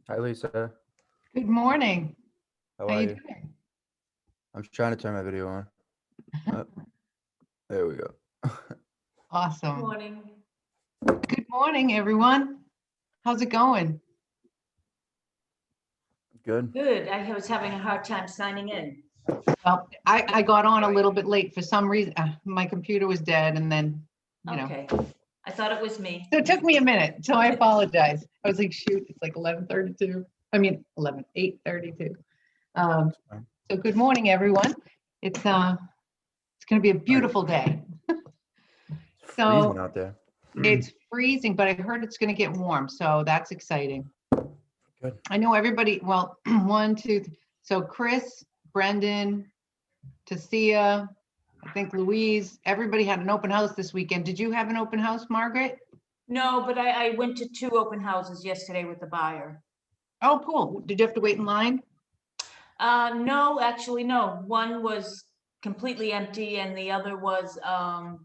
Hi, Lisa. Good morning. How How are you you? doing? I'm trying to turn my video on. Oh, there we go. Awesome. Morning. Good morning, everyone. How's it going? Good. Good. I was having a hard time signing in. Well, I got on a little bit late for some reason. My computer was dead and then, Okay. I thought it was me. so it took me a minute. So I apologize. I was like, shoot, it's like 11:32. I mean, 8:32. Um, Fine. so good morning, everyone. It's going to be a beautiful day. It's freezing out there. It's freezing, but I heard it's going to get warm. So that's exciting. Good. I know everybody, well, one, two, so Chris, Brendan, Tasia, I think Louise, everybody had an open house this weekend. Did you have an open house, Margaret? No, but I went to 2 open houses yesterday with the buyer. Oh, cool. Did you have to wait in line? No, actually, no. One was completely empty and the other wasn't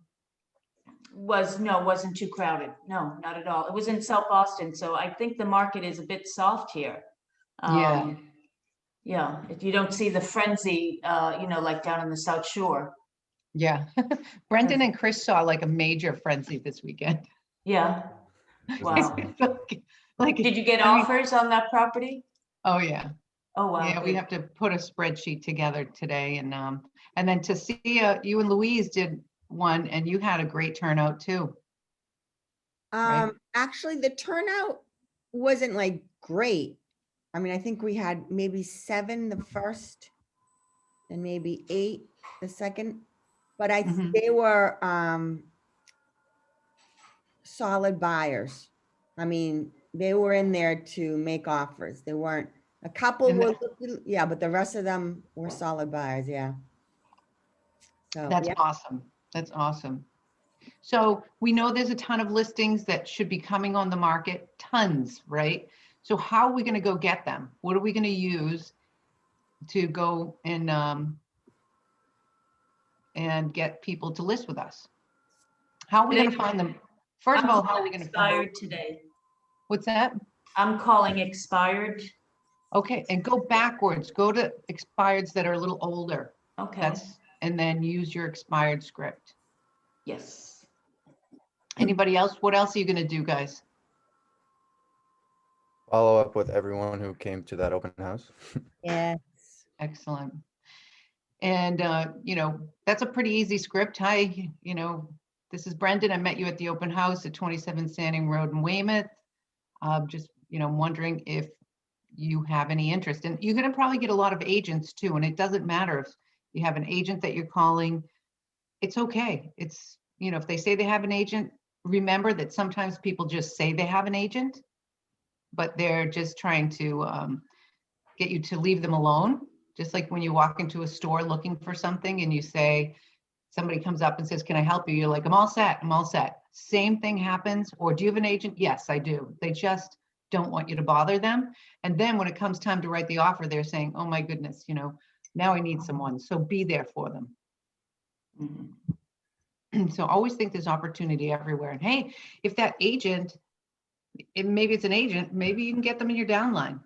too crowded. No, not at all. It was in South Boston, so I think the market is a bit soft here. Yeah. Yeah, if you don't see the frenzy, like down in the South Shore. Yeah. Brendan and Chris saw like a major frenzy this weekend. Yeah. Wow. Like, Did you get I mean, offers on that property? oh yeah. Oh, wow. Yeah, we Good. have to put a spreadsheet together today and then Tasia, you and Louise did one and you had a great turnout too. Right. Actually, the turnout wasn't like great. I mean, I think we had maybe 7 the first and maybe 8 the second, but Mhm. they were solid buyers. I mean, they were in there to make offers. They weren't, a couple And were, yeah, but the rest of them were solid buyers, yeah. So, That's yeah. awesome. That's awesome. So we know there's a ton of listings that should be coming on the market, tons, right? So how are we going to go get them? What are we going to use to go and get people to list with us? How are we going to find them? First of all, how are we going to find them? Expired today. What's that? I'm calling expired. Okay, and go backwards. Go to expireds that are a little older. Okay. And then use your expired script. Yes. Anybody else? What else are you going to do, guys? Follow up with everyone who came to that open house. Yes. Excellent. And, that's a pretty easy script. Hi, this is Brendan. I met you at the open house at 27 Standing Road in Weymouth. Just, wondering if you have any interest. And you're going to probably get a lot of agents too. And it doesn't matter if you have an agent that you're calling. It's okay. It's, if they say they have an agent, remember that sometimes people just say they have an agent, but they're just trying to get you to leave them alone. Just like when you walk into a store looking for something and you say, somebody comes up and says, can I help you? You're like, I'm all set. I'm all set. Same thing happens. Or do you have an agent? Yes, I do. They just don't want you to bother them. And then when it comes time to write the offer, they're saying, oh my goodness, now I need someone. So be there for them. So always think there's opportunity everywhere. And hey, if that agent, maybe it's an agent, maybe you can get them in your downline.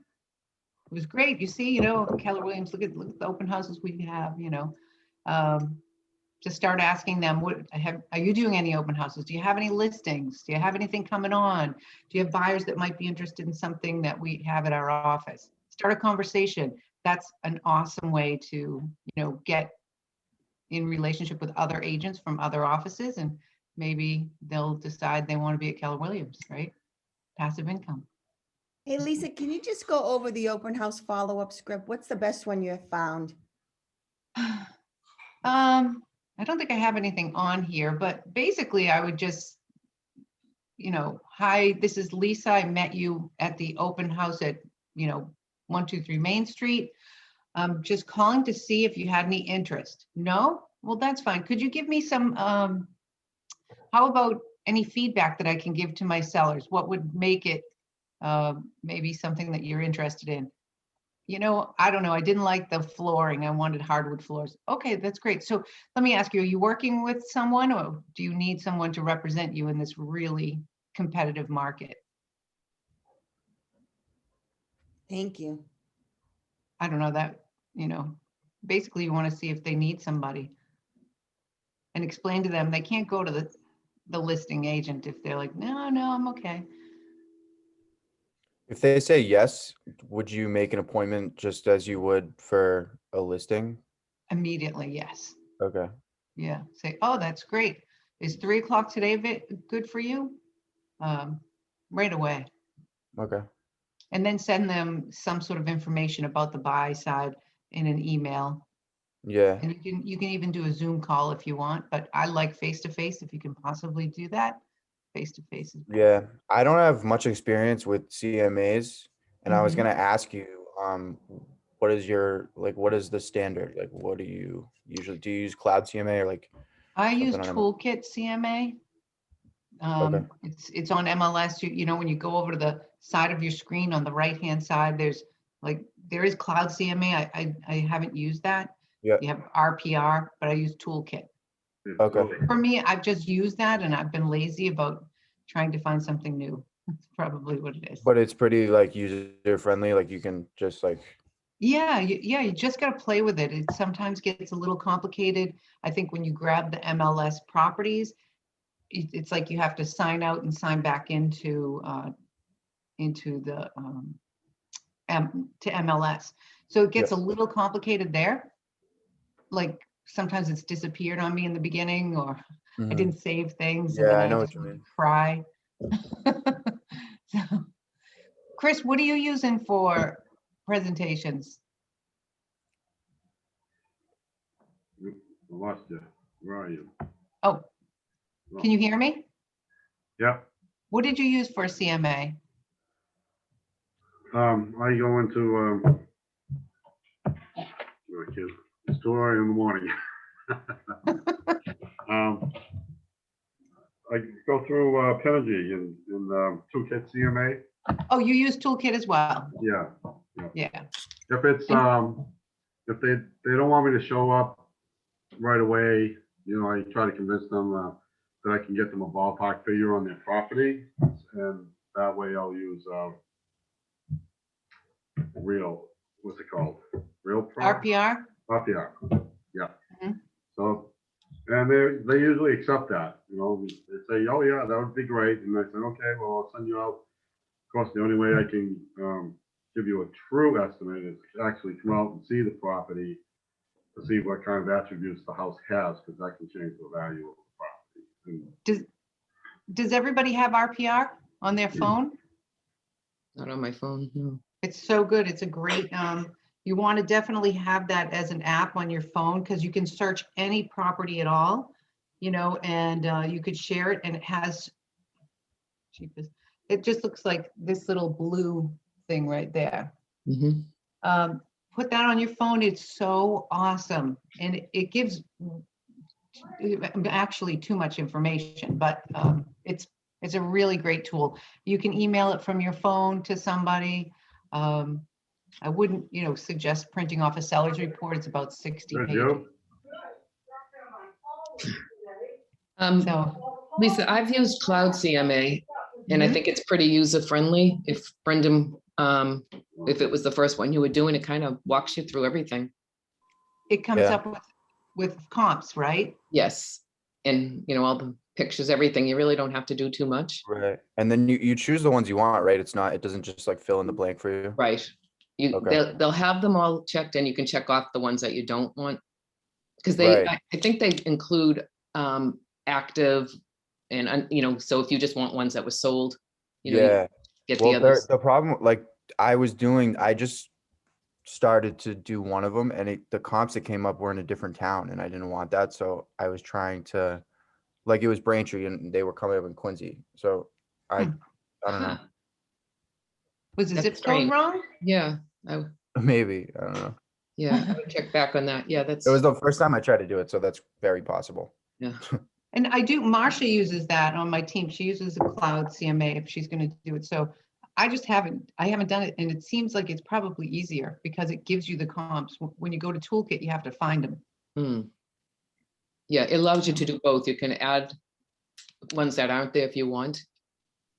It was great. You see, Keller Williams, look at the open houses we have, just start asking them, are you doing any open houses? Do you have any listings? Do you have anything coming on? Do you have buyers that might be interested in something that we have at our office? Start a conversation. That's an awesome way to, get in relationship with other agents from other offices, and maybe they'll decide they want to be at Keller Williams, right? Passive income. Hey, Lisa, can you just go over the open house follow-up script? What's the best one you have found? I don't think I have anything on here, but basically I would just, hi, this is Lisa. I met you at the open house at, 123 Main Street. Just calling to see if you had any interest. No? Well, that's fine. Could you give me some, how about any feedback that I can give to my sellers? What would make it maybe something that you're interested in? I don't know. I didn't like the flooring. I wanted hardwood floors. Okay, that's great. So let me ask you, are you working with someone or do you need someone to represent you in this really competitive market? Thank you. I don't know that, basically you want to see if they need somebody. And explain to them, they can't go to the listing agent if they're like, no, I'm okay. If they say yes, would you make an appointment just as you would for a listing? Immediately, yes. Okay. Yeah, say, oh, that's great. Is 3 o'clock today good for you? Right away. Okay. And then send them some sort of information about the buy side in an email. Yeah. And you can even do a Zoom call if you want, but I like face-to-face if you can possibly do that. Face-to-face is better. Yeah. I don't have much experience with CMAs, and I was Mhm. gonna ask you, what is the standard? Like, what do you usually, do you use Cloud CMA or like I use something on them? Toolkit CMA. Okay. It's on MLS. When you go over to the side of your screen on the right-hand side, there is Cloud CMA. I haven't used that. Yeah. You have RPR, but I use Toolkit. Okay. For me, I've just used that and I've been lazy about trying to find something new. That's probably what it is. But it's pretty like user friendly. Like you can just like, Yeah, you just got to play with it. It sometimes gets a little complicated. I think when you grab the MLS properties, it's like you have to sign out and sign back into the to MLS. So it gets a little complicated there. Like sometimes it's disappeared on me in the beginning, or I Mhm. didn't save things, and Yeah, then I I know just what you wanted to mean. cry. So, Chris, what are you using for presentations? I lost you. Where are you? Oh, can you hear me? Yeah, What did you use for CMA? I go into, it's too early in the morning. I go through, Pinergy in Toolkit CMA. Oh, you use Toolkit as well. Yeah, Yeah. if it's, if they don't want me to show up right away, I try to convince them, that I can get them a ballpark figure on their property. And that way I'll use, what's it called? Real Pro? RPR? RPR, yeah. Mhm. So, and they usually accept that, they say, oh yeah, that would be great. And I said, okay, well, I'll send you out. Of course, the only way I can give you a true estimate is to actually come out and see the property to see what kind of attributes the house has, because that can change the value of the property. And Does everybody have RPR on their phone? Not on my phone, no. It's so good. It's a great, you want to definitely have that as an app on your phone because you can search any property at all, and you could share it, and it has cheapest. It just looks like this little blue thing right there. Mhm. Put that on your phone. It's so awesome. And it gives actually too much information, but it's a really great tool. You can email it from your phone to somebody. I wouldn't, suggest printing off a seller's report. It's about 60 Good, pages. you? So, Lisa, I've used Cloud CMA, and I Mhm. think it's pretty user-friendly. If Brendan, if it was the first one you were doing, it kind of walks you through everything. it comes Yeah. up with comps, right? Yes, and all the pictures, everything. You really don't have to do too much. Right. And then you choose the ones you want, right? It doesn't just like fill in the blank for you. Right. Okay. They'll have them all checked, and you can check off the ones that you don't want. Because Right. I think they include active and, so if you just want ones that were sold, you Yeah. get Well, the others. the problem, like I just started to do one of them, and the comps that came up were in a different town, and I didn't want that. So I was trying to, like, it was Braintree and they were coming up in Quincy. So I Hmm. don't know. Huh, Was the That's zip code strange. wrong? Yeah, Maybe. I don't know. I would check back on that. Yeah, It was the first time I tried to do it, so that's very possible. yeah. And Marcia uses that on my team. She uses a Cloud CMA if she's going to do it. So I haven't done it. And it seems like it's probably easier because it gives you the comps. When you go to Toolkit, you have to find them. Hmm. Yeah, it allows you to do both. You can add ones that aren't there if you want,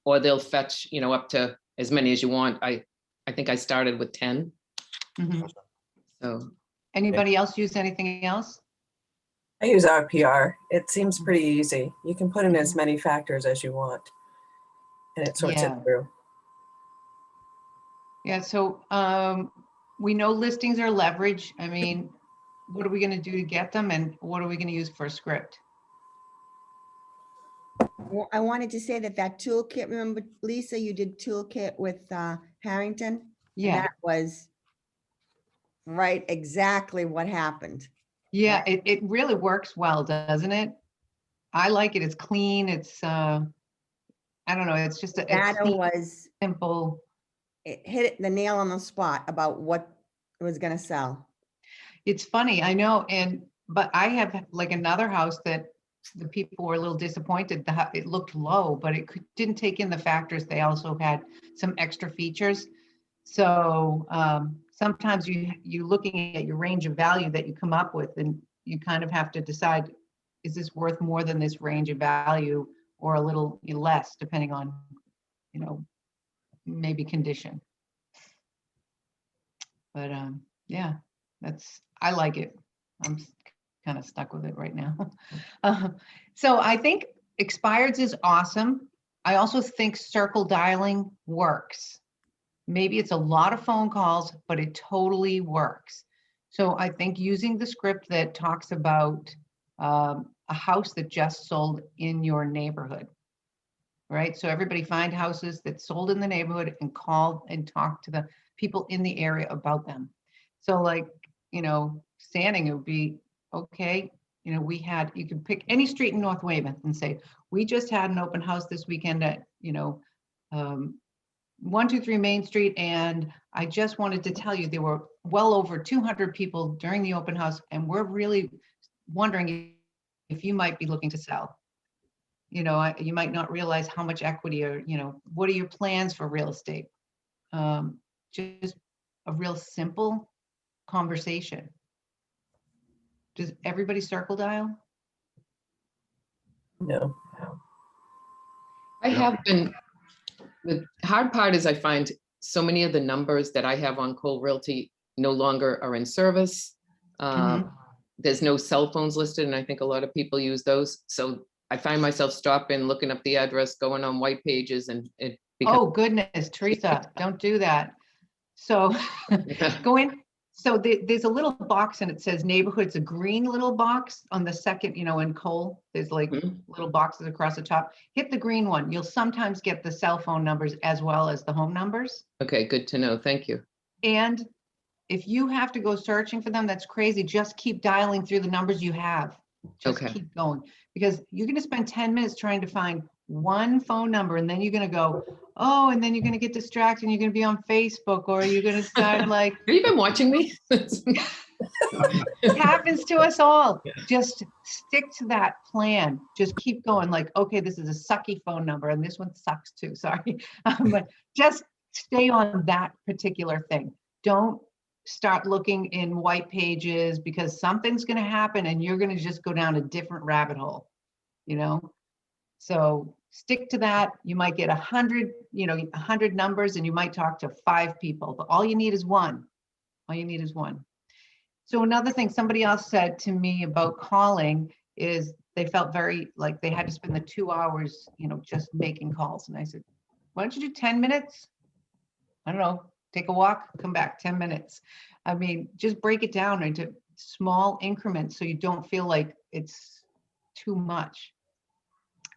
or they'll fetch, up to as many as you want. I think I started with 10. Mhm. So Anybody else use anything else? I use RPR. It seems pretty easy. You can put in as many factors as you want, and it sorts it Yeah. through. Yeah, so we know listings are leverage. I mean, what are we gonna do to get them and what are we gonna use for a script? Well, I wanted to say that toolkit, remember, Lisa, you did toolkit with Harrington? And Yeah, that was right, exactly what happened. yeah, it really works well, doesn't it? I like it. It's clean. It's I don't know, it's just a Data clean, was, simple. it hit the nail on the spot about what it was gonna sell. It's funny, I know, but I have like another house that the people were a little disappointed. It looked low, but didn't take in the factors. They also had some extra features. So sometimes you're looking at your range of value that you come up with, and you kind of have to decide, is this worth more than this range of value, or a little less, depending on, maybe condition. But yeah, I like it. I'm kind of stuck with it right now. So I think expireds is awesome. I also think circle dialing works. Maybe it's a lot of phone calls, but it totally works. So I think using the script that talks about a house that just sold in your neighborhood, right? So everybody find houses that sold in the neighborhood and call and talk to the people in the area about them. So like, Standing, it would be, okay, you can pick any street in North Weymouth and say, we just had an open house this weekend at, 123 Main Street. And I just wanted to tell you, there were well over 200 people during the open house. And we're really wondering if you might be looking to sell. You might not realize how much equity, or, what are your plans for real estate? Just a real simple conversation. Does everybody circle dial? No. I Yeah. have been, the hard part is I find so many of the numbers that I have on Cole Realty no longer are in service. There's no cell phones listed, and I think a lot of people use those. So I find myself stopping, looking up the address, going on white pages, and it becomes. Oh, goodness, Teresa, don't do that. So go in. So there's a little box and it says neighborhood. It's a green little box on the second, in Cole. There's like little boxes across the top. Hit the green one. You'll sometimes get the cell phone numbers as well as the home numbers. Okay, good to know. Thank you. And if you have to go searching for them, that's crazy. Just keep dialing through the numbers you have. Just Okay. keep going, because you're going to spend 10 minutes trying to find one phone number, and then you're going to go, oh, and then you're going to get distracted and you're going to be on Facebook, or you're going to start like, Have you been watching me? it happens to us all. Just stick to that plan. Just keep going, like, okay, this is a sucky phone number and this one sucks too, sorry. But just stay on that particular thing. Don't start looking in white pages, because something's going to happen and you're going to just go down a different rabbit hole, So stick to that. You might get 100 numbers, and you might talk to 5 people, but all you need is one. All you need is one. So another thing somebody else said to me about calling is they felt very like they had to spend the 2 hours, just making calls. And I said, why don't you do 10 minutes? I don't know, take a walk, come back, 10 minutes. I mean, just break it down into small increments so you don't feel like it's too much.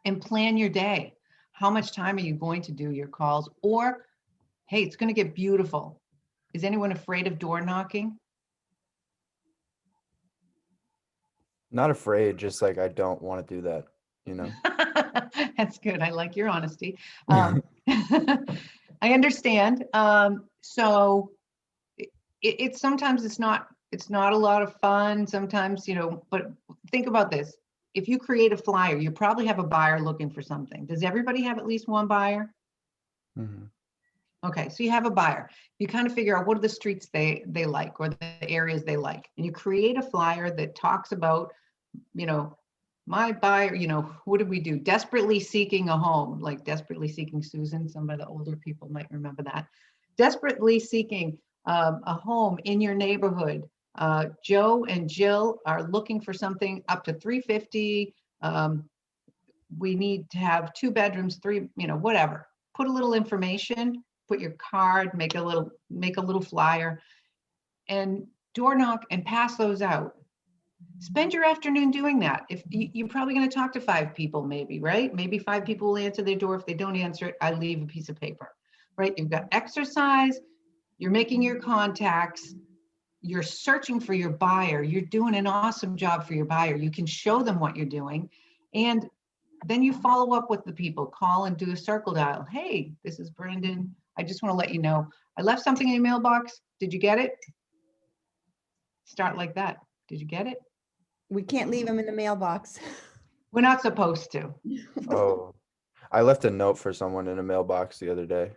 And plan your day. How much time are you going to do your calls? Or, hey, it's going to get beautiful. Is anyone afraid of door knocking? Not afraid, just like I don't want to do that, That's good. I like your honesty. I understand. So it's sometimes it's not a lot of fun sometimes, but think about this. If you create a flyer, you probably have a buyer looking for something. Does everybody have at least one buyer? Mhm. Okay, so you have a buyer. You kind of figure out what are the streets they like, or the areas they like. And you create a flyer that talks about, my buyer, what did we do? Desperately seeking a home, like Desperately Seeking Susan. Some of the older people might remember that. desperately seeking a home in your neighborhood, Joe and Jill are looking for something up to 350. We need to have 2 bedrooms, 3, whatever. Put a little information, put your card, make a little flyer, and door knock and pass those out. Spend your afternoon doing that. If you're probably going to talk to 5 people, maybe, right? Maybe 5 people will answer their door. If they don't answer it, I leave a piece of paper, right? You've got exercise, you're making your contacts, you're searching for your buyer. You're doing an awesome job for your buyer. You can show them what you're doing. And then you follow up with the people, call and do a circle dial. Hey, this is Brendan. I just want to let you know, I left something in your mailbox. Did you get it? Start like that. Did you get it? We can't leave them in the mailbox. We're not supposed to. Oh, I left a note for someone in a mailbox the other day.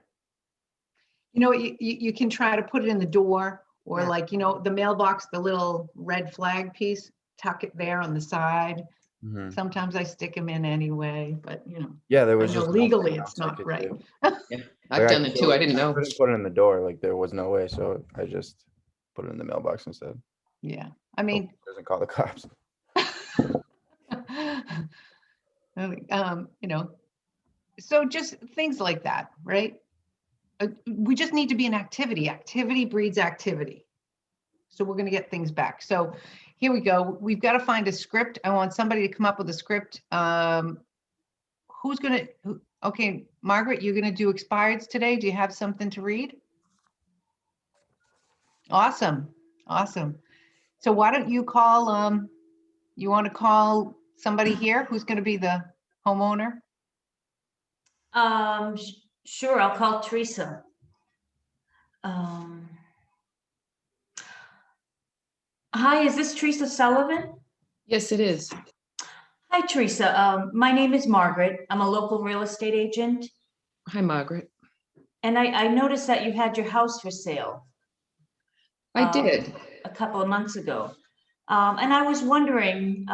You can try to put it in the door or Yeah. like, the mailbox, the little red flag piece, tuck it there on the side. Mhm. Sometimes I stick them in anyway, but Yeah, there I was know just legally nothing it's else I not could right. do. I've done it too. I didn't know. Couldn't put it in the door. Like there was no way, so I just put it in the mailbox instead. Yeah, I Hope mean, it doesn't call the cops. so just things like that, right? We just need to be in activity. Activity breeds activity. So we're going to get things back. So here we go. We've got to find a script. I want somebody to come up with a script. Who's going to, okay, Margaret, you're going to do expireds today. Do you have something to read? Awesome. Awesome. So why don't you call, you want to call somebody here who's going to be the homeowner? Sure, I'll call Teresa. Hi, is this Teresa Sullivan? Yes, it is. Hi, Teresa. My name is Margaret. I'm a local real estate agent, Hi, Margaret. and I noticed that you had your house for sale I did. a couple of months ago. And I was wondering,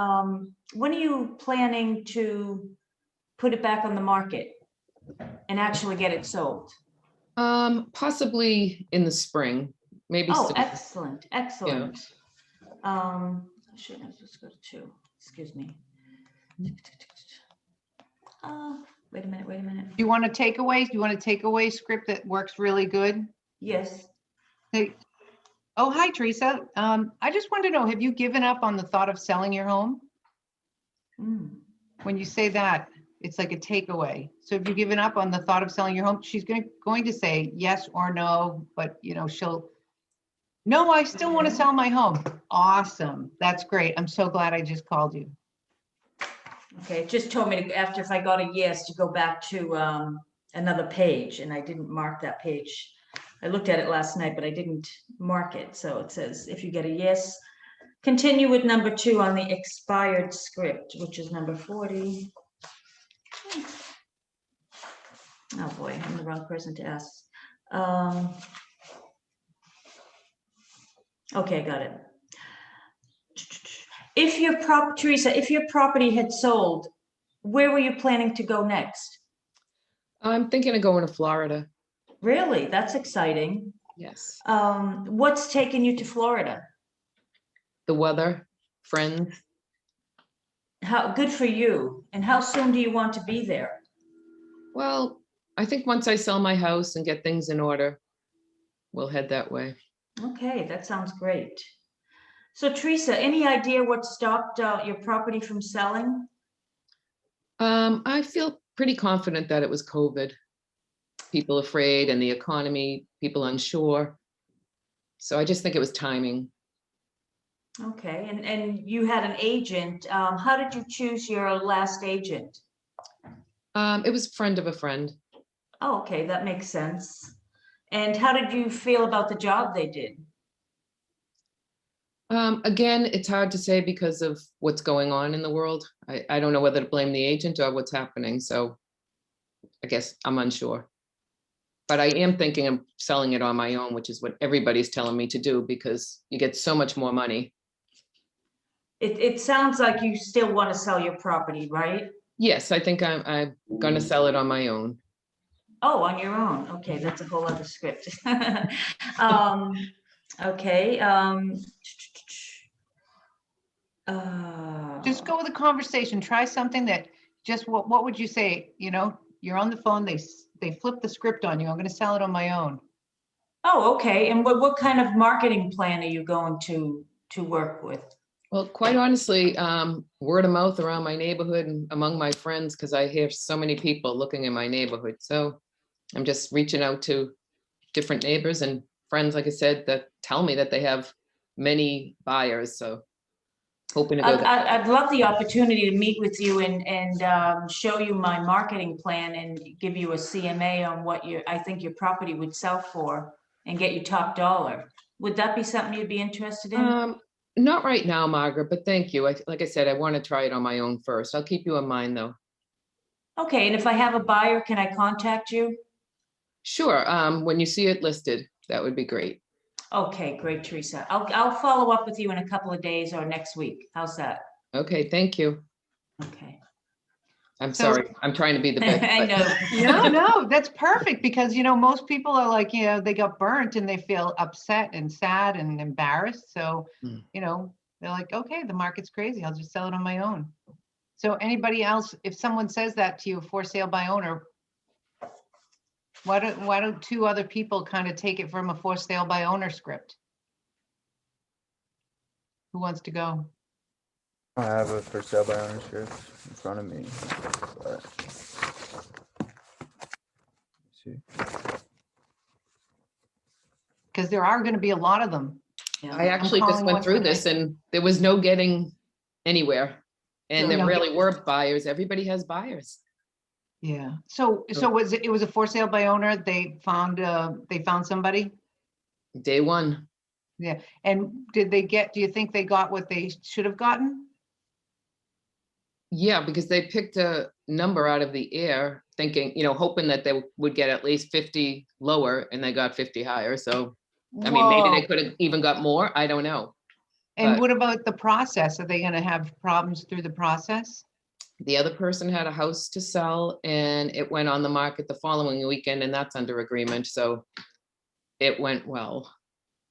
when are you planning to put it back on the market and actually get it sold? Possibly in the spring, maybe Oh, soon. excellent, excellent. Shit, let's just go to 2. Excuse me. Wait a minute. Do you want a takeaway? Do you want a takeaway script that works really good? Yes. Hey, oh, hi, Teresa. I just want to know, have you given up on the thought of selling your home? Mm. When you say that, it's like a takeaway. So have you given up on the thought of selling your home? She's going to say yes or no, but she'll, no, I still want to sell my home. Awesome. That's great. I'm so glad I just called you. Okay, it just told me to, after if I got a yes, to go back to another page, and I didn't mark that page. I looked at it last night, but I didn't mark it. So it says, if you get a yes, continue with number 2 on the expired script, which is number 40. Oh boy, I'm the wrong person to ask. Okay, got it. Teresa, if your property had sold, where were you planning to go next? I'm thinking of going to Florida. Really? That's exciting. Yes. What's taking you to Florida? The weather, friends. How good for you. And how soon do you want to be there? Well, I think once I sell my house and get things in order, we'll head that way. Okay, that sounds great. So Teresa, any idea what stopped your property from selling? I feel pretty confident that it was COVID. People afraid and the economy, people unsure. So I just think it was timing. Okay, and you had an agent. How did you choose your last agent? It was a friend of a friend. Oh, okay, that makes sense. And how did you feel about the job they did? Again, it's hard to say because of what's going on in the world. I don't know whether to blame the agent or what's happening. So I guess I'm unsure. But I am thinking of selling it on my own, which is what everybody's telling me to do because you get so much more money. It sounds like you still want to sell your property, right? Yes, I think I'm going to sell it on my own. Oh, on your own. Okay, that's a whole other script. Okay. Just go with a conversation. Try something that just what would you say? You know, you're on the phone, they flip the script on you. I'm gonna sell it on my own. Oh, okay. And what kind of marketing plan are you going to work with? Well, quite honestly, word of mouth around my neighborhood and among my friends, because I hear so many people looking in my neighborhood. So I'm just reaching out to different neighbors and friends, like I said, that tell me that they have many buyers. So hoping to go that. I'd love the opportunity to meet with you and show you my marketing plan and give you a CMA on what I think your property would sell for and get you top dollar. Would that be something you'd be interested in? Not right now, Margaret, but thank you. Like I said, I want to try it on my own first. I'll keep you in mind though. Okay, and if I have a buyer, can I contact you? Sure, when you see it listed, that would be great. Okay, great, Teresa. I'll follow up with you in a couple of days or next week. How's that? Okay, thank you. Okay. I'm So- sorry. I'm trying to be the best. I but- know. No, that's perfect because, you know, most people are like, you know, they got burnt and they feel upset and sad and embarrassed. So, Mm. you know, they're like, okay, the market's crazy. I'll just sell it on my own. So anybody else, if someone says that to you, for sale by owner, why don't two other people kind of take it from a for sale by owner script? Who wants to go? I have a for sale by owner script in front of me. But- let's see. Because there are going to be a lot of them. I actually just calling went one through today. this and there was no getting anywhere. And there No. really were buyers. Everybody has buyers. Yeah. So it was a for sale by owner. They found somebody. Day one. Yeah. And do you think they got what they should have gotten? Yeah, because they picked a number out of the air thinking, hoping that they would get at least 50 lower and they got 50 higher. So, I mean, maybe they Whoa. could have even got more. I don't know. And but- what about the process? Are they going to have problems through the process? The other person had a house to sell and it went on the market the following weekend and that's under agreement. So it went well.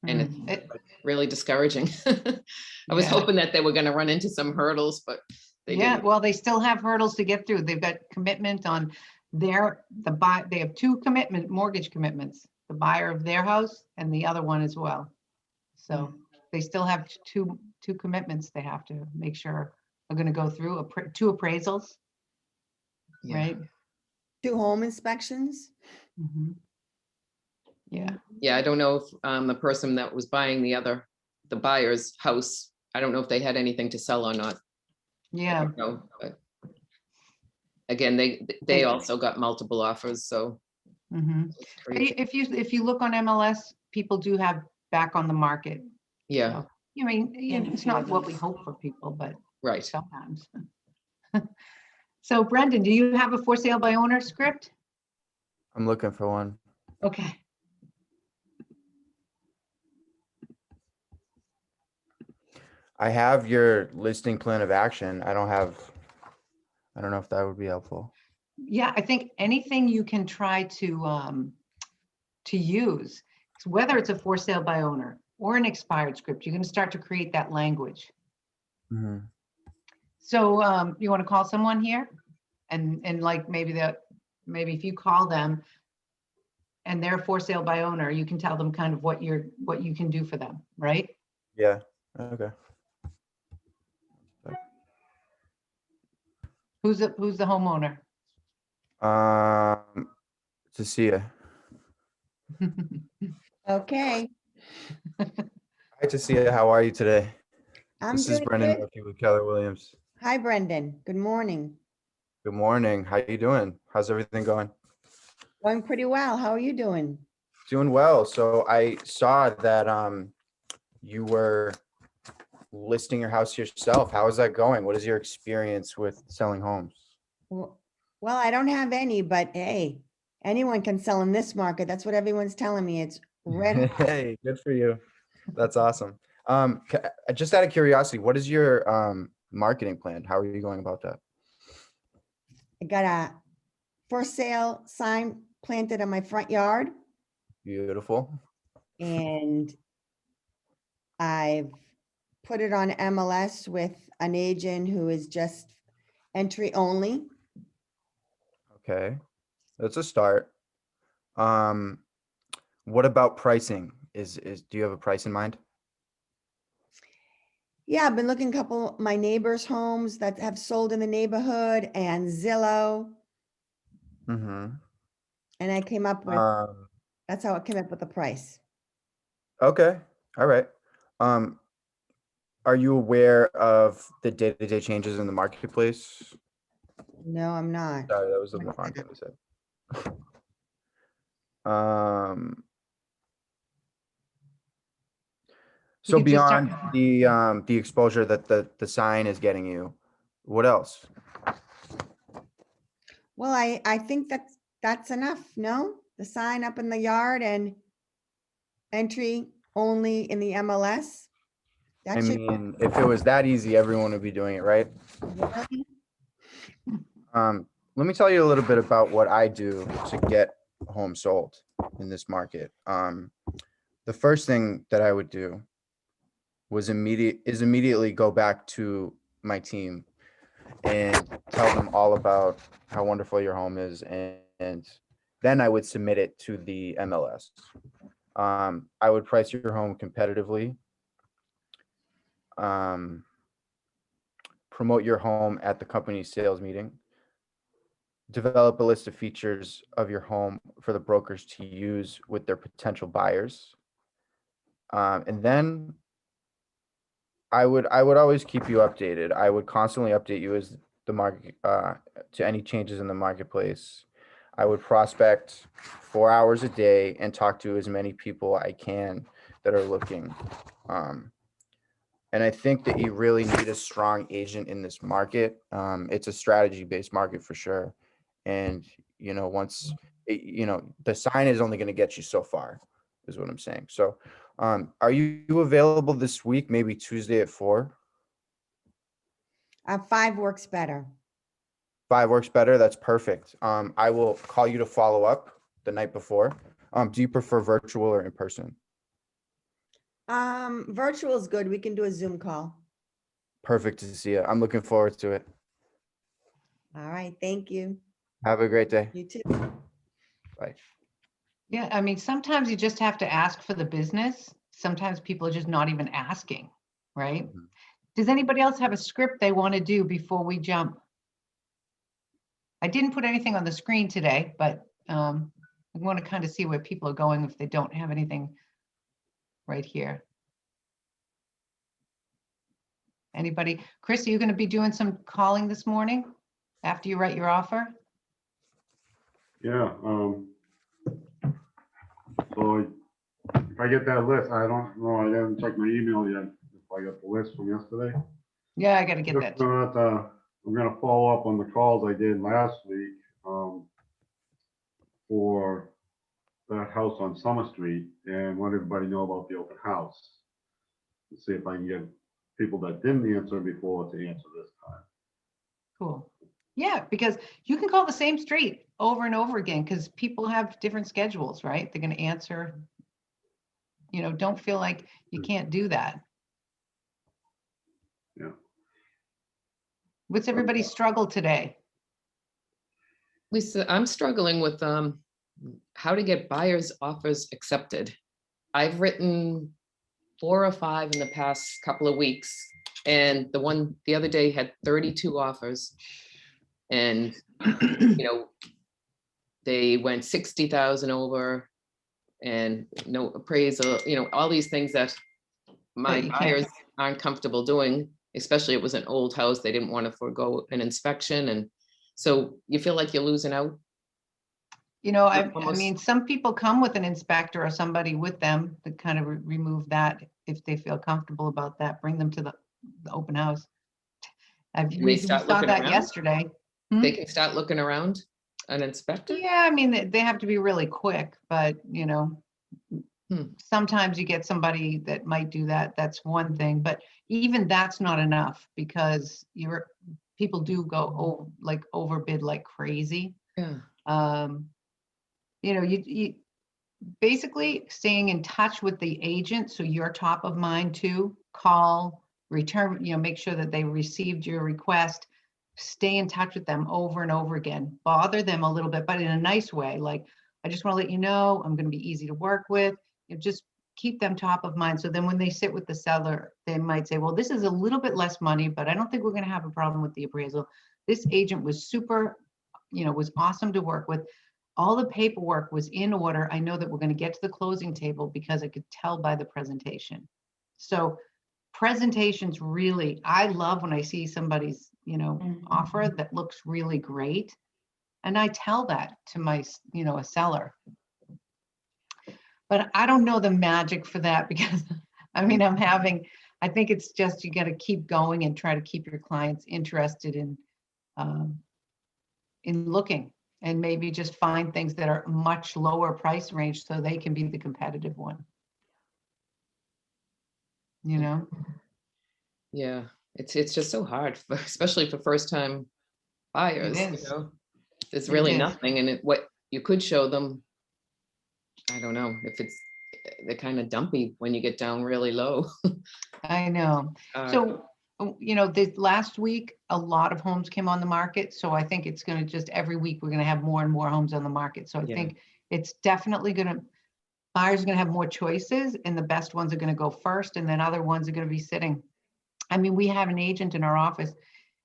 And it's It- really discouraging. I was Yeah. hoping that they were going to run into some hurdles, but they Yeah, didn't. well, they still have hurdles to get through. They've got commitment on they have two mortgage commitments, the buyer of their house and the other one as well. So they still have two commitments they have to make sure are going to go through, two appraisals, Yeah. right? 2 home inspections. Mhm. Yeah, Yeah, I don't know if the person that was buying the buyer's house, I don't know if they had anything to sell or not. I yeah. don't know, but again, they also got multiple offers, so. Mhm. it's crazy. If you look on MLS, people do have back on the market. Yeah, So, I mean, And a it's few not of what we those. hope for people, but right. sometimes. So Brendan, do you have a for sale by owner script? I'm looking for one. Okay. I have your listing plan of action. I don't know if that would be helpful. Yeah, I think anything you can try to use, whether it's a for sale by owner or an expired script, you're going to start to create that language. Mhm. So you want to call someone here and like maybe if you call them and they're for sale by owner, you can tell them kind of what you can do for them, right? Yeah, okay. Who's the homeowner? To see you. Okay, Hi, to see you. How are you today? I'm This is doing Brendan good. Murphy with Keller Williams. Hi, Brendan. Good morning. Good morning. How you doing? How's everything going? Going pretty well. How are you doing? Doing well. So I saw that you were listing your house yourself. How is that going? What is your experience with selling homes? Well, I don't have any, but hey, anyone can sell in this market. That's what everyone's telling me. It's red hot. Hey, good for you. That's awesome. Just out of curiosity, what is your marketing plan? How are you going about that? I got a for sale sign planted in my front yard, Beautiful. and I've put it on MLS with an agent who is just entry only. Okay, that's a start. What about pricing? Do you have a price in mind? Yeah, I've been looking couple my neighbors' homes that have sold in the neighborhood and Zillow, Mm-hmm. and I came up with, that's how I came up with the price. Okay, all right. Um, are you aware of the day-to-day changes in the marketplace? No, I'm not. Sorry, that was the What's wrong that? thing I said. You So could just start- beyond the exposure that the sign is getting you, what else? Well, I think that's enough, no? The sign up in the yard and entry only in the MLS? I That should, mean, if it was that easy, everyone would be doing it, right? really? Let me tell you a little bit about what I do to get homes sold in this market. The first thing that I would do was immediately go back to my team and tell them all about how wonderful your home is, and then I would submit it to the MLS. I would price your home competitively. Promote your home at the company's sales meeting. Develop a list of features of your home for the brokers to use with their potential buyers. And then I would always keep you updated. I would constantly update you as the market to any changes in the marketplace. I would prospect 4 hours a day and talk to as many people I can that are looking. And I think that you really need a strong agent in this market. It's a strategy-based market for sure. And once the sign is only going to get you so far, is what I'm saying. So, are you available this week? Maybe Tuesday at 4? 5 works better. 5 works better. That's perfect. I will call you to follow up the night before. Do you prefer virtual or in person? Virtual is good. We can do a Zoom call. Perfect to see you. I'm looking forward to it. All right, thank you. Have a great day. You too. Bye. Yeah, I mean, sometimes you just have to ask for the business. Sometimes people are just not even asking, right? Mhm. Does anybody else have a script they want to do before we jump? I didn't put anything on the screen today, but I want to kind of see where people are going if they don't have anything right here. Anybody? Chris, are you going to be doing some calling this morning after you write your offer? Yeah, so if I get that list, I don't know, I haven't checked my email yet, if I got the list from yesterday. Yeah, I got to get Just that. I'm gonna follow up on the calls I did last week, for that house on Summer Street and let everybody know about the open house. And see if I can get people that didn't answer before to answer this time. Cool. Yeah, because you can call the same street over and over again because people have different schedules, right? They're going to answer. Don't feel like you can't do that. Yeah. What's everybody's struggle today? Lisa, I'm struggling with how to get buyers' offers accepted. I've written 4 or 5 in the past couple of weeks, and the one the other day had 32 offers, and they went 60,000 over, and no appraisal. All these things that my That you can't- buyers aren't comfortable doing. Especially it was an old house; they didn't want to forego an inspection, and so you feel like you're losing out. I Almost- mean, some people come with an inspector or somebody with them to kind of remove that if they feel comfortable about that, bring them to the open house. We start saw looking that around? yesterday. They can start looking around an inspector. Yeah, I mean, they have to be really quick, but sometimes you get somebody that might do that. That's one thing, but even that's not enough because people do go overbid like crazy. Yeah. you basically staying in touch with the agent, so you're top of mind too. Call, return, make sure that they received your request. Stay in touch with them over and over again. Bother them a little bit, but in a nice way. Like, I just want to let you know, I'm going to be easy to work with. Just keep them top of mind. So then when they sit with the seller, they might say, well, this is a little bit less money, but I don't think we're going to have a problem with the appraisal. This agent was super, was awesome to work with. All the paperwork was in order. I know that we're going to get to the closing table because I could tell by the presentation. So presentations really, I love when I see somebody's, offer that looks really great. And I tell that to my, a seller. But I don't know the magic for that because, I think it's just, you got to keep going and try to keep your clients interested in looking, and maybe just find things that are much lower price range so they can be the competitive one. Yeah, it's just so hard, especially for first time buyers, is. There's It really is. nothing, and what you could show them, I don't know if they're kind of dumpy when you get down really low. I know. So, this last week, a lot of homes came on the market. So I think it's going to just every week, we're going to have more and more homes on the market. So I think it's definitely buyers are going to have more choices, and the best ones are going to go first, and then other ones are going to be sitting. We have an agent in our office,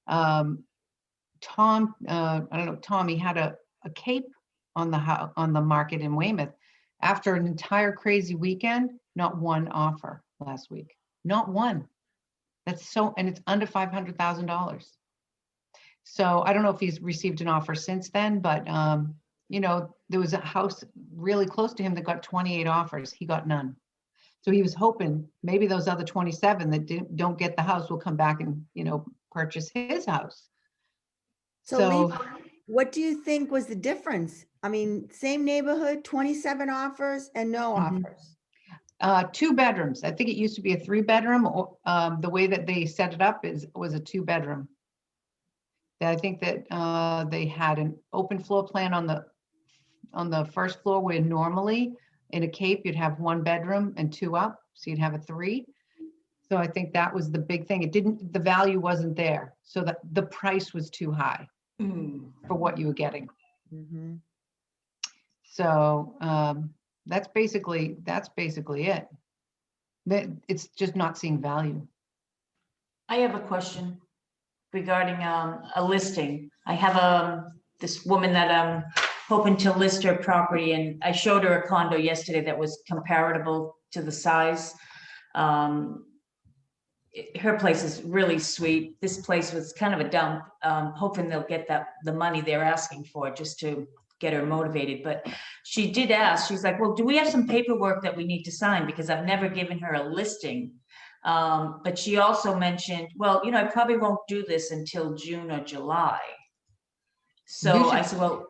Tom, I don't know, Tom, he had a cape on the market in Weymouth. After an entire crazy weekend, not one offer last week, not one. And it's under $500,000. So I don't know if he's received an offer since then, but there was a house really close to him that got 28 offers. He got none. So he was hoping maybe those other 27 that don't get the house will come back and, purchase his house. So Lisa, what do you think was the difference? Same neighborhood, 27 offers and no offers. 2 bedrooms. I think it used to be a 3-bedroom. Or the way that they set it up was a 2-bedroom. I think that they had an open floor plan on the first floor, where normally in a Cape you'd have 1 bedroom and 2 up, so you'd have a 3. So I think that was the big thing. The value wasn't there, so that the price was too high for what you were getting. Mm-hmm. So that's basically it. It's just not seeing value. I have a question regarding a listing. I have this woman that I'm hoping to list her property, and I showed her a condo yesterday that was comparable to the size. Her place is really sweet. This place was kind of a dump. Hoping they'll get the money they're asking for just to get her motivated. But she did ask, she's like, well, do we have some paperwork that we need to sign? Because I've never given her a listing. But she also mentioned, well, I probably won't do this until June or July. So I said, well,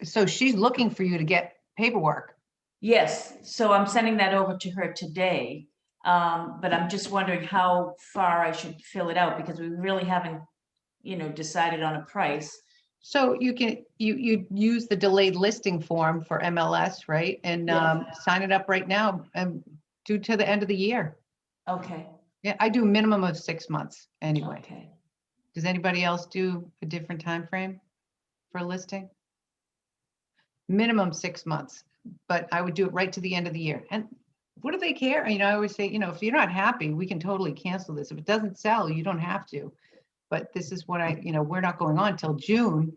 So she's looking for you to get paperwork. Yes. So I'm sending that over to her today. But I'm just wondering how far I should fill it out, because we really haven't, decided on a price. So you use the delayed listing form for MLS, right? And sign it up right now and due to the end of the year. Okay. Yeah, I do a minimum of 6 months anyway. Okay. Does anybody else do a different time frame for a listing? Minimum 6 months, but I would do it right to the end of the year. And what do they care? I always say, if you're not happy, we can totally cancel this. If it doesn't sell, you don't have to. But this is what we're not going on till June,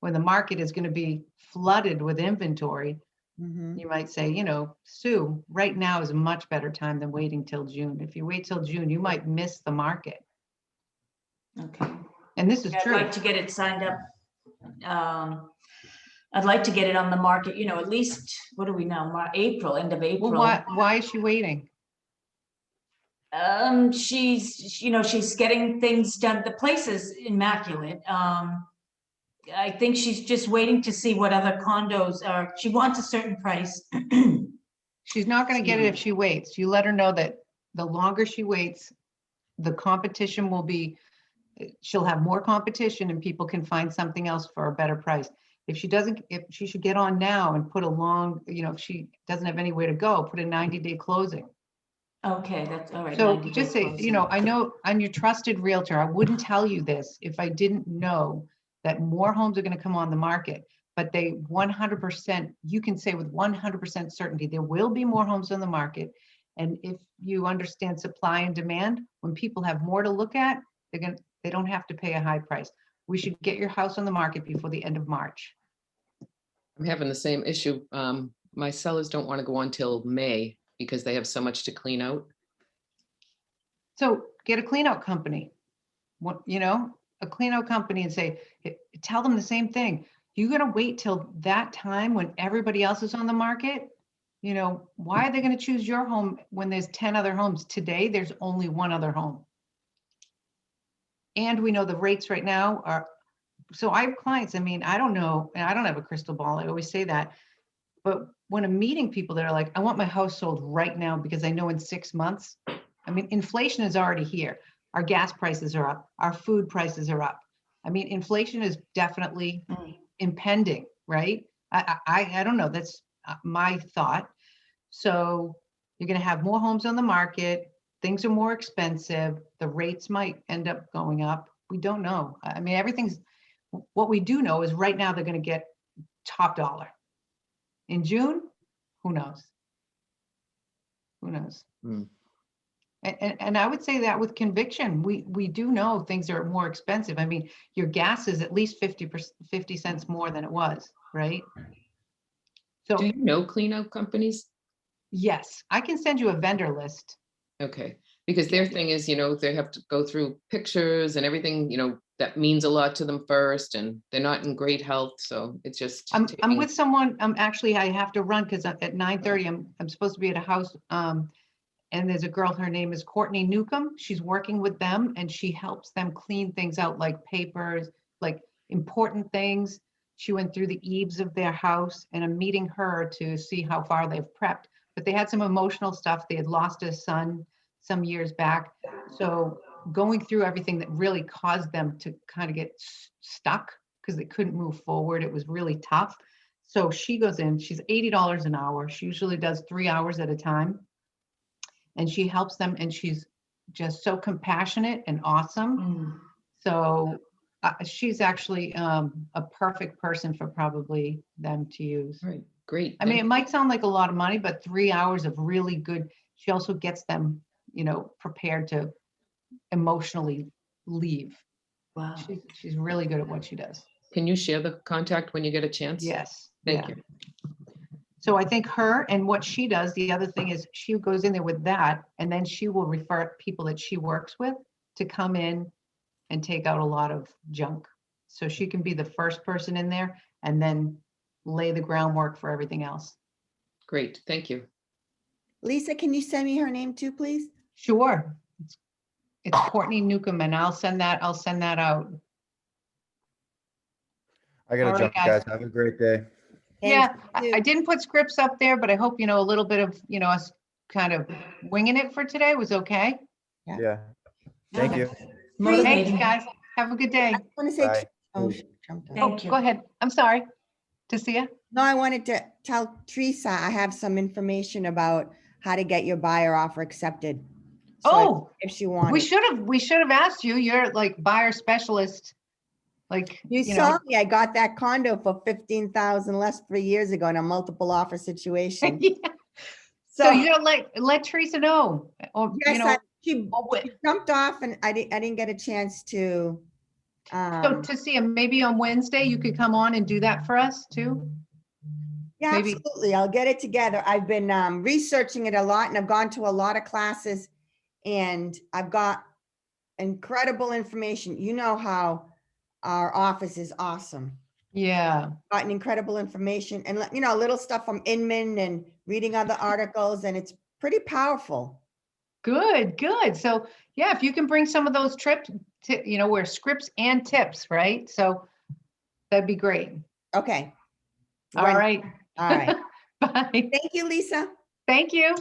when the market is going to be flooded with inventory. Mm-hmm. You might say, Sue, right now is a much better time than waiting till June. If you wait till June, you might miss the market. Okay. And this is true. I'd like to get it signed up. I'd like to get it on the market, at least, what are we now? April, end of April. Well, why is she waiting? She's getting things done. The place is immaculate. I think she's just waiting to see what other condos are. She wants a certain price. She's not going to get it if she waits. You let her know that the longer she waits, the competition will be, she'll have more competition and people can find something else for a better price. If she should get on now and put a long, if she doesn't have anywhere to go, put a 90-day closing. Okay, that's all right. So 90 just day say, closing. I know I'm your trusted realtor. I wouldn't tell you this if I didn't know that more homes are going to come on the market. But they 100%, you can say with 100% certainty, there will be more homes on the market. And if you understand supply and demand, when people have more to look at, they don't have to pay a high price. We should get your house on the market before the end of March. I'm having the same issue. My sellers don't want to go on till May because they have so much to clean out. So get a clean out company. A clean out company and say, tell them the same thing. You're going to wait till that time when everybody else is on the market. Why are they going to choose your home when there's 10 other homes? Today, there's only one other home. And we know the rates right now are, so I have clients, I don't know, and I don't have a crystal ball. I always say that. But when I'm meeting people that are like, I want my house sold right now because I know in 6 months, inflation is already here. Our gas prices are up. Our food prices are up. Inflation is definitely impending, right? I don't know. That's my thought. So you're going to have more homes on the market. Things are more expensive. The rates might end up going up. We don't know. What we do know is right now they're going to get top dollar. In June, who knows? Who knows? Hmm. And I would say that with conviction, we do know things are more expensive. Your gas is at least 50 cents more than it was, right? So Do you know clean out companies? yes, I can send you a vendor list. Okay, because their thing is, they have to go through pictures and everything, that means a lot to them first, and they're not in great health, so it's just. I'm with someone, actually I have to run because at 9:30 I'm supposed to be at a house. And there's a girl, her name is Courtney Newcomb. She's working with them and she helps them clean things out like papers, like important things. She went through the eaves of their house and I'm meeting her to see how far they've prepped. But they had some emotional stuff. They had lost a son some years back. So going through everything that really caused them to kind of get stuck because they couldn't move forward. It was really tough. So she goes in, she's $80 an hour. She usually does 3 hours at a time. And she helps them and she's just so compassionate and awesome. So she's actually a perfect person for probably them to use. All right, great. It might sound like a lot of money, but 3 hours of really good, she also gets them, prepared to emotionally leave. Wow. She's really good at what she does. Can you share the contact when you get a chance? Yes. Thank yeah. you. So I think her and what she does, the other thing is she goes in there with that, and then she will refer people that she works with to come in and take out a lot of junk. So she can be the first person in there and then lay the groundwork for everything else. Great, thank you. Lisa, can you send me her name too, please? Sure. It's Courtney Newcomb, and I'll send that out. I gotta All right, jump, guys. guys. Have a great day. Yeah, Thanks, I didn't put scripts up there, but I hope, a little bit of, us kind of winging it for today was okay. Yeah. Yeah. Thank you. Thanks, Motivating. guys. Have a good day. I want to say, Bye. oh, she jumped on. Thank you. Go ahead. I'm sorry. To see you. No, I wanted to tell Teresa, I have some information about how to get your buyer offer accepted. So Oh, if she we wanted, should have asked you. You're like buyer specialist. Like, you saw me, I got that condo for 15,000 less 3 years ago in a multiple offer situation. Yeah. So So you gotta let Teresa know. Or, yes, she or jumped off and I didn't get a chance to. so to see him, maybe on Wednesday, you could come on and do that for us too. Yeah, maybe- absolutely. I'll get it together. I've been researching it a lot and I've gone to a lot of classes and I've got incredible information. You know how our office is awesome. Yeah. Gotten incredible information and, little stuff from Inman and reading other articles, and it's pretty powerful. Good. So yeah, if you can bring some of those trips to, where scripts and tips, right? So that'd be great. Okay. All right. All right. Bye. Thank you, Lisa. Thank you.